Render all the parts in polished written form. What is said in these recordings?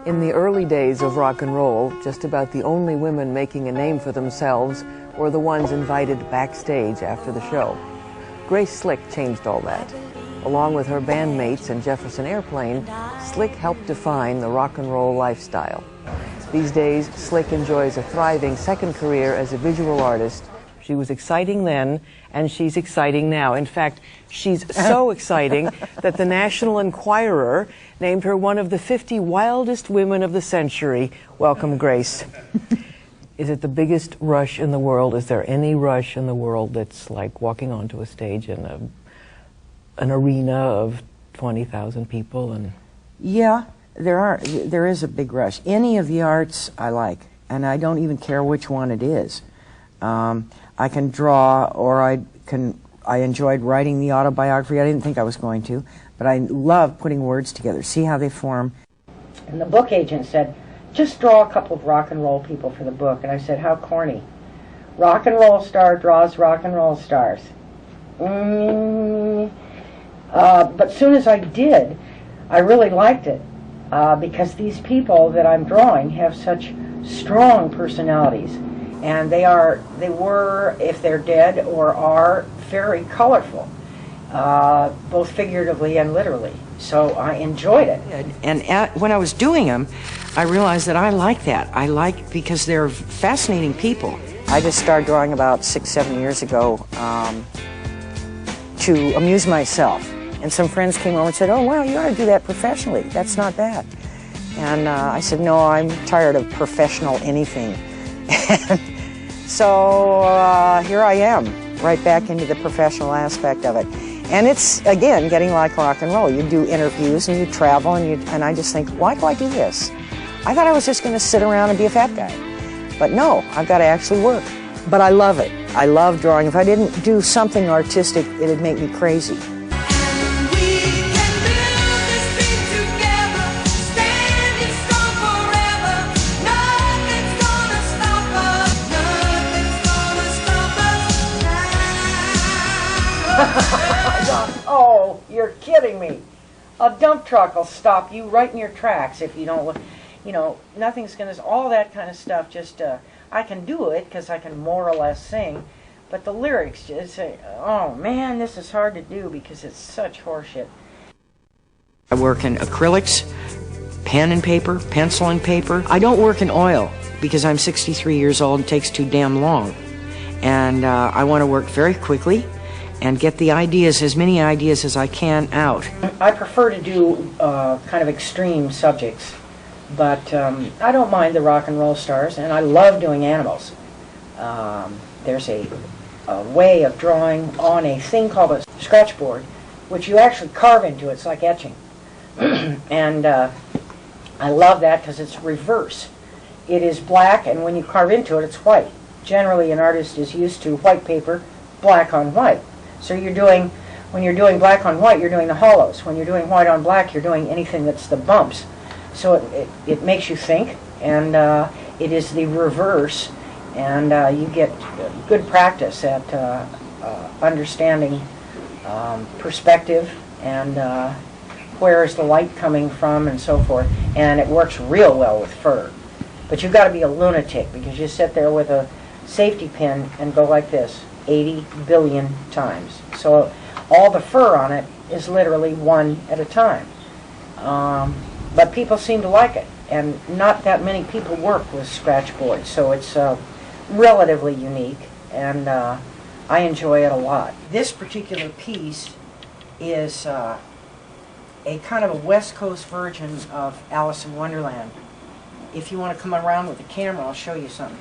In the early days of rock and roll, just about the only women making a name for themselves were the ones invited backstage after the show. Grace Slick changed all that. Along with her bandmates and Jefferson Airplane, Slick helped define the rock and roll lifestyle. These days, Slick enjoys a thriving second career as a visual artist. She was exciting then, and she's exciting now. In fact, she's so exciting that the National Enquirer named her one of the 50 wildest women of the century. Welcome, Grace. Is it the biggest rush in the world? Is there any rush in the world that's like walking onto a stage in an arena of 20,000 people? And yeah, there is a big rush. Any of the arts I like, and I don't even care which one it is. I can draw, or I enjoyed writing the autobiography. I didn't think I was going to, but I love putting words together, see how they form. And the book agent said, just draw a couple of rock and roll people for the book. And I said, how corny. Rock and roll star draws rock and roll stars. But soon as I did, I really liked it, because these people that I'm drawing have such strong personalities. And they were, if they're dead or are, very colorful, both figuratively and literally. So I enjoyed it. And when I was doing them, I realized that I like that. I like, because they're fascinating people. I just started drawing about 6-7 years ago to amuse myself. And some friends came over and said, oh, wow, you ought to do that professionally. That's not bad. And I said, no, I'm tired of professional anything. And so here I am, right back into the professional aspect of it. And it's, again, getting like rock and roll. You do interviews and you travel, and I just think, why do I do this? I thought I was just going to sit around and be a fat guy. But no, I've got to actually work. But I love it. I love drawing. If I didn't do something artistic, it'd make me crazy. Oh, you're kidding me. A dump truck will stop you right in your tracks if you don't, nothing's going to, all that kind of stuff, just, I can do it because I can more or less sing, but the lyrics just say, oh man, this is hard to do because it's such horseshit. I work in acrylics, pen and paper, pencil and paper. I don't work in oil because I'm 63 years old and it takes too damn long. And I want to work very quickly and get the ideas, as many ideas as I can, out. I prefer to do kind of extreme subjects, but I don't mind the rock and roll stars, and I love doing animals. There's a way of drawing on a thing called a scratch board, which you actually carve into. It's like etching. And I love that because it's reverse. It is black, and when you carve into it, it's white. Generally, an artist is used to white paper, black on white. So when you're doing black on white, you're doing the hollows. When you're doing white on black, you're doing anything that's the bumps. So it makes you think, and it is the reverse, and you get good practice at understanding perspective and where is the light coming from and so forth. And it works real well with fur. But you've got to be a lunatic because you sit there with a safety pin and go like this 80 billion times. So all the fur on it is literally one at a time. But people seem to like it, and not that many people work with scratch boards, so it's relatively unique, and I enjoy it a lot. This particular piece is a kind of a West Coast version of Alice in Wonderland. If you want to come around with the camera, I'll show you something.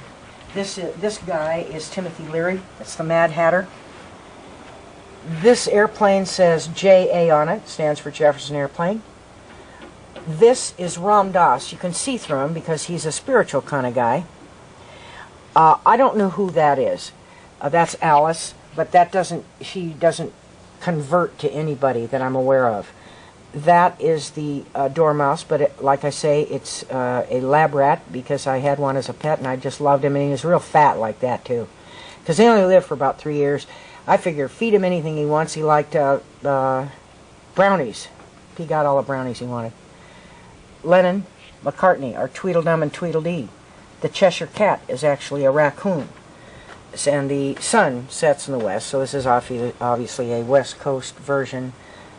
This guy is Timothy Leary. That's the Mad Hatter. This airplane says J.A. on it. Stands for Jefferson Airplane. This is Ram Dass. You can see through him because he's a spiritual kind of guy. I don't know who that is. That's Alice, but she doesn't convert to anybody that I'm aware of. That is the dormouse, but like I say, it's a lab rat because I had one as a pet and I just loved him, and he was real fat like that too. Because they only live for about 3 years. I figure feed him anything he wants. He liked brownies. He got all the brownies he wanted. Lennon, McCartney are Tweedledum and Tweedledee. The Cheshire Cat is actually a raccoon. And the sun sets in the west, so this is obviously a West Coast version,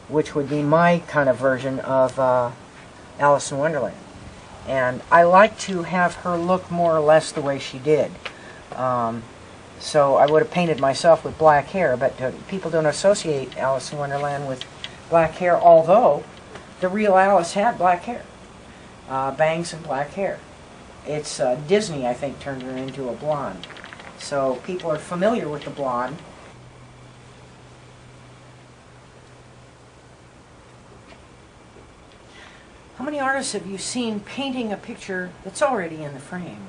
which would be my kind of version of Alice in Wonderland. And I like to have her look more or less the way she did. So I would have painted myself with black hair, but people don't associate Alice in Wonderland with black hair, although the real Alice had black hair. Bangs and black hair. It's Disney, I think, turned her into a blonde. So people are familiar with the blonde. How many artists have you seen painting a picture that's already in the frame?